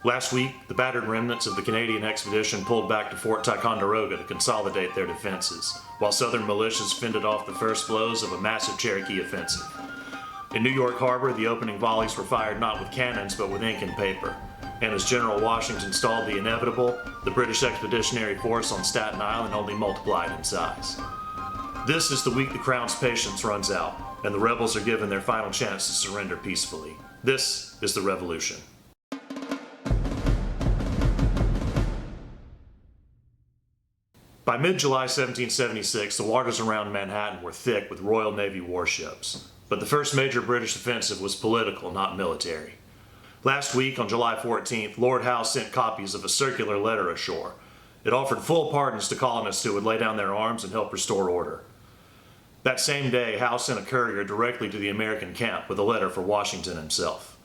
Last week, the battered remnants of the Canadian expedition pulled back to Fort Ticonderoga to consolidate their defenses, while Southern militias fended off the first blows of a massive Cherokee offensive. In New York Harbor, the opening volleys were fired not with cannons but with ink and paper, and as General Washington stalled the inevitable, the British Expeditionary Force on Staten Island only multiplied in size. This is the week the Crown's patience runs out, and the rebels are given their final chance to surrender peacefully. This is the Revolution. By mid-July 1776, the waters around Manhattan were thick with Royal Navy warships. But the first major British offensive was political, not military. Last week, on July 14th, Lord Howe sent copies of a circular letter ashore. It offered full pardons to colonists who would lay down their arms and help restore order. That same day, Howe sent a courier directly to the American camp with a letter for Washington himself.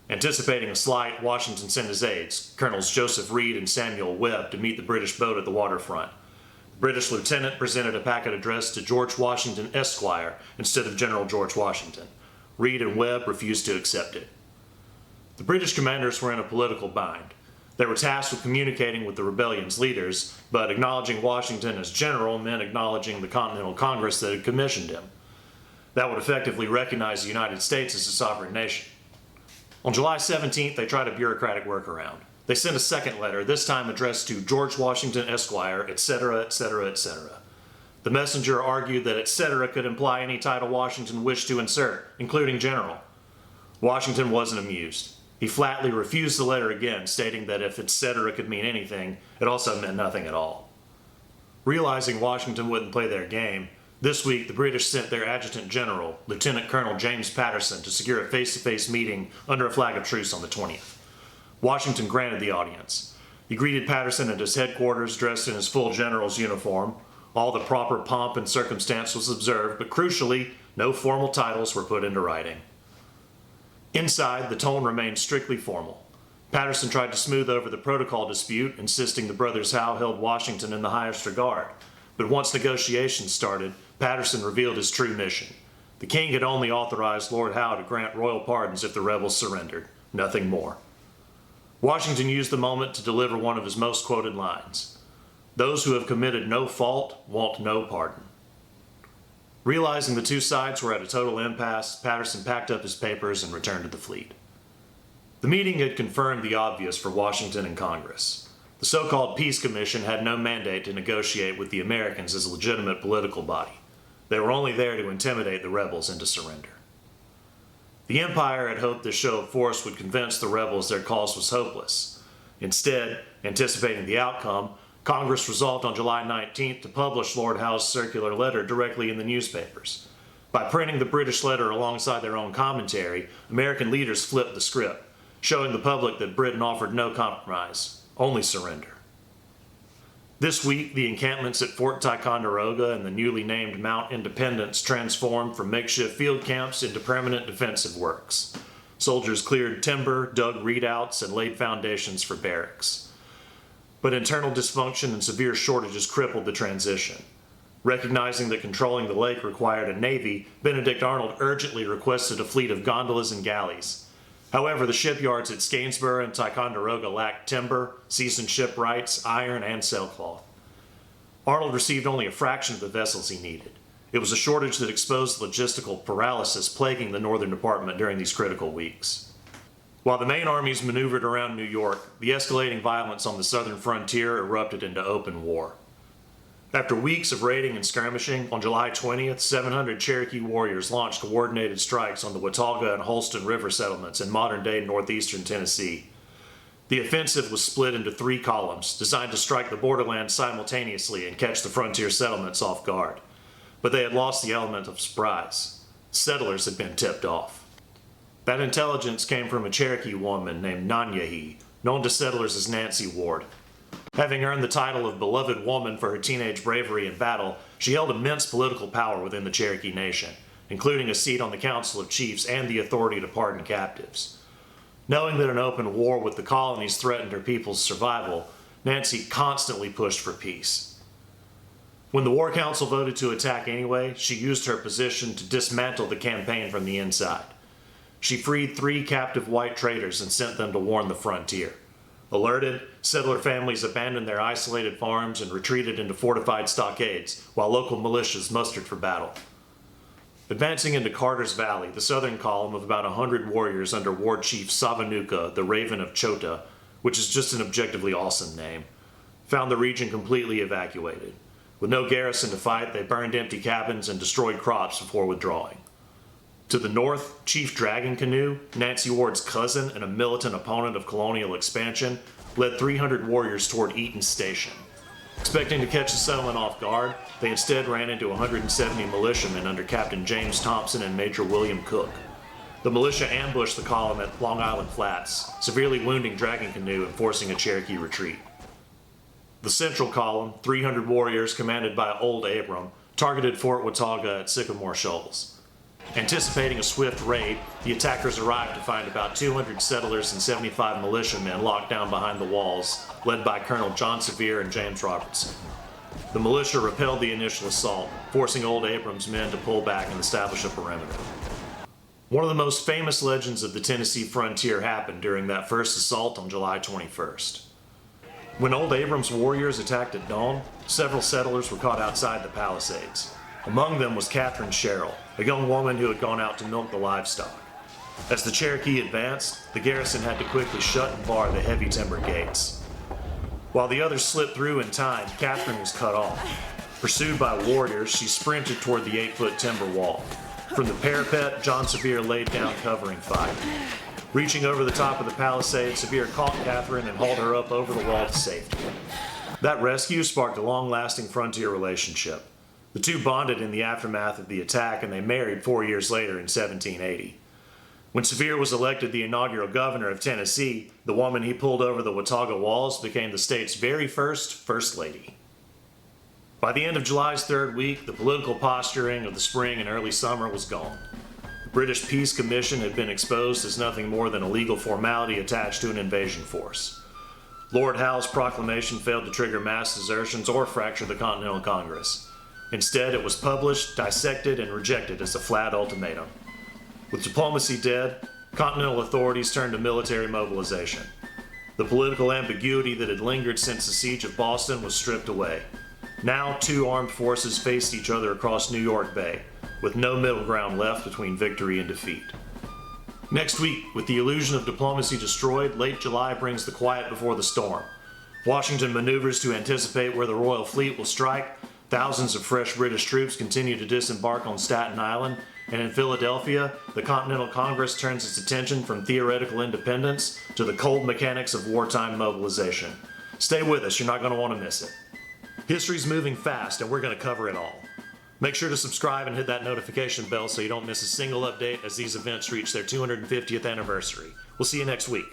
Anticipating a slight, Washington sent his aides, Colonels Joseph Reed and Samuel Webb, to meet the British boat at the waterfront. The British lieutenant presented a packet addressed to George Washington, Esquire, instead of General George Washington. Reed and Webb refused to accept it. The British commanders were in a political bind. They were tasked with communicating with the rebellion's leaders, but acknowledging Washington as general meant acknowledging the Continental Congress that had commissioned him. That would effectively recognize the United States as a sovereign nation. On July 17th, they tried a bureaucratic workaround. They sent a second letter, this time addressed to George Washington, Esquire, etc., etc., etc. The messenger argued that etc. could imply any title Washington wished to insert, including general. Washington wasn't amused. He flatly refused the letter again, stating that if etc. could mean anything, it also meant nothing at all. Realizing Washington wouldn't play their game, this week the British sent their adjutant general, Lieutenant Colonel James Patterson, to secure a face-to-face meeting under a flag of truce on the 20th. Washington granted the audience. He greeted Patterson at his headquarters dressed in his full general's uniform. All the proper pomp and circumstance was observed, but crucially, no formal titles were put into writing. Inside, the tone remained strictly formal. Patterson tried to smooth over the protocol dispute, insisting the brothers Howe held Washington in the highest regard. But once negotiations started, Patterson revealed his true mission. The king had only authorized Lord Howe to grant royal pardons if the rebels surrendered, nothing more. Washington used the moment to deliver one of his most quoted lines: "Those who have committed no fault want no pardon." Realizing the two sides were at a total impasse, Patterson packed up his papers and returned to the fleet. The meeting had confirmed the obvious for Washington and Congress. The so-called Peace Commission had no mandate to negotiate with the Americans as a legitimate political body. They were only there to intimidate the rebels into surrender. The Empire had hoped this show of force would convince the rebels their cause was hopeless. Instead, anticipating the outcome, Congress resolved on July 19th to publish Lord Howe's circular letter directly in the newspapers. By printing the British letter alongside their own commentary, American leaders flipped the script, showing the public that Britain offered no compromise, only surrender. This week, the encampments at Fort Ticonderoga and the newly named Mount Independence transformed from makeshift field camps into permanent defensive works. Soldiers cleared timber, dug redoubts, and laid foundations for barracks. But internal dysfunction and severe shortages crippled the transition. Recognizing that controlling the lake required a navy, Benedict Arnold urgently requested a fleet of gondolas and galleys. However, the shipyards at Skanesborough and Ticonderoga lacked timber, seasoned shipwrights, iron, and sailcloth. Arnold received only a fraction of the vessels he needed. It was a shortage that exposed the logistical paralysis plaguing the Northern Department during these critical weeks. While the main armies maneuvered around New York, the escalating violence on the southern frontier erupted into open war. After weeks of raiding and skirmishing, on July 20th, 700 Cherokee warriors launched coordinated strikes on the Watauga and Holston River settlements in modern-day northeastern Tennessee. The offensive was split into 3 columns, designed to strike the borderlands simultaneously and catch the frontier settlements off guard. But they had lost the element of surprise. Settlers had been tipped off. That intelligence came from a Cherokee woman named Nanyehi, known to settlers as Nancy Ward. Having earned the title of Beloved Woman for her teenage bravery in battle, she held immense political power within the Cherokee Nation, including a seat on the Council of Chiefs and the authority to pardon captives. Knowing that an open war with the colonies threatened her people's survival, Nancy constantly pushed for peace. When the War Council voted to attack anyway, she used her position to dismantle the campaign from the inside. she freed 3 captive white traders and sent them to warn the frontier. Alerted, settler families abandoned their isolated farms and retreated into fortified stockades, while local militias mustered for battle. Advancing into Carter's Valley, the southern column of about 100 warriors under War Chief Savanuka, the Raven of Chota, which is just an objectively awesome name, found the region completely evacuated. With no garrison to fight, they burned empty cabins and destroyed crops before withdrawing. To the north, Chief Dragon Canoe, Nancy Ward's cousin and a militant opponent of colonial expansion, led 300 warriors toward Eaton Station. Expecting to catch the settlement off guard, they instead ran into 170 militiamen under Captain James Thompson and Major William Cook. The militia ambushed the column at Long Island Flats, severely wounding Dragon Canoe and forcing a Cherokee retreat. The central column, 300 warriors commanded by Old Abram, targeted Fort Watauga at Sycamore Shoals. Anticipating a swift raid, the attackers arrived to find about 200 settlers and 75 militiamen locked down behind the walls, led by Colonel John Sevier and James Robertson. The militia repelled the initial assault, forcing Old Abram's men to pull back and establish a perimeter. One of the most famous legends of the Tennessee frontier happened during that first assault on July 21st. When Old Abram's warriors attacked at dawn, several settlers were caught outside the palisades. Among them was Catherine Sherrill, a young woman who had gone out to milk the livestock. As the Cherokee advanced, the garrison had to quickly shut and bar the heavy timber gates. While the others slipped through in time, Catherine was cut off. Pursued by warriors, she sprinted toward the 8-foot timber wall. From the parapet, John Sevier laid down covering fire. Reaching over the top of the palisade, Sevier caught Catherine and hauled her up over the wall to safety. That rescue sparked a long-lasting frontier relationship. The two bonded in the aftermath of the attack, and they married 4 years later in 1780. When Sevier was elected the inaugural governor of Tennessee, the woman he pulled over the Watauga walls became the state's very first First Lady. By the end of July's third week, the political posturing of the spring and early summer was gone. The British Peace Commission had been exposed as nothing more than a legal formality attached to an invasion force. Lord Howe's proclamation failed to trigger mass desertions or fracture the Continental Congress. Instead, it was published, dissected, and rejected as a flat ultimatum. With diplomacy dead, Continental authorities turned to military mobilization. The political ambiguity that had lingered since the siege of Boston was stripped away. Now, 2 armed forces faced each other across New York Bay, with no middle ground left between victory and defeat. Next week, with the illusion of diplomacy destroyed, late July brings the quiet before the storm. Washington maneuvers to anticipate where the Royal Fleet will strike. Thousands of fresh British troops continue to disembark on Staten Island, and in Philadelphia, the Continental Congress turns its attention from theoretical independence to the cold mechanics of wartime mobilization. Stay with us, you're not going to want to miss it. History's moving fast, and we're going to cover it all. Make sure to subscribe and hit that notification bell so you don't miss a single update as these events reach their 250th anniversary. We'll see you next week.